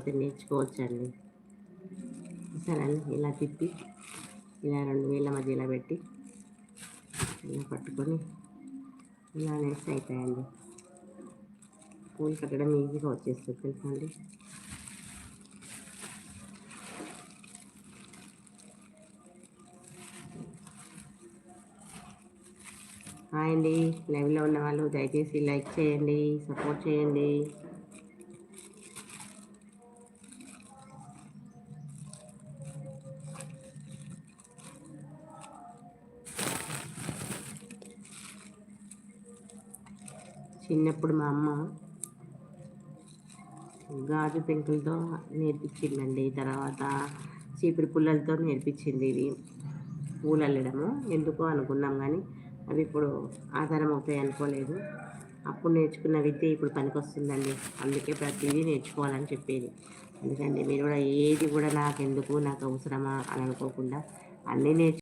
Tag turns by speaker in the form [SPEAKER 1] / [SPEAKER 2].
[SPEAKER 1] అయితే నేర్చుకోవచ్చండి. సరే ఇలా తిప్పి ఇలా 2 వేళ్ళ మధ్య ఇలా పెట్టి ఇలా పట్టుకొని ఇలా వేస్తే అయిపోయాయండి. పూలు కట్టడం ఈజీగా వచ్చేస్తుంది తెలుసా అండి. హాయ్ అండి, లైవ్లో ఉన్న వాళ్ళు దయచేసి లైక్ చేయండి, సపోర్ట్ చేయండి. చిన్నప్పుడు మా అమ్మ గాజు పెంకులతో నేర్పించిందండి. తర్వాత చీపురు పుల్లలతో నేర్పించింది. ఇవి పూలు అల్లడము ఎందుకో అనుకున్నాం, కానీ అవి ఇప్పుడు ఆధారం అవుతాయి అనుకోలేదు. అప్పుడు నేర్చుకున్న విద్య ఇప్పుడు పనికొస్తుందండి. అందుకే ప్రతిదీ నేర్చుకోవాలని చెప్పేది. ఎందుకంటే మీరు కూడా ఏది కూడా నాకు ఎందుకు, నాకు అవసరమా అని అనుకోకుండా అన్నీ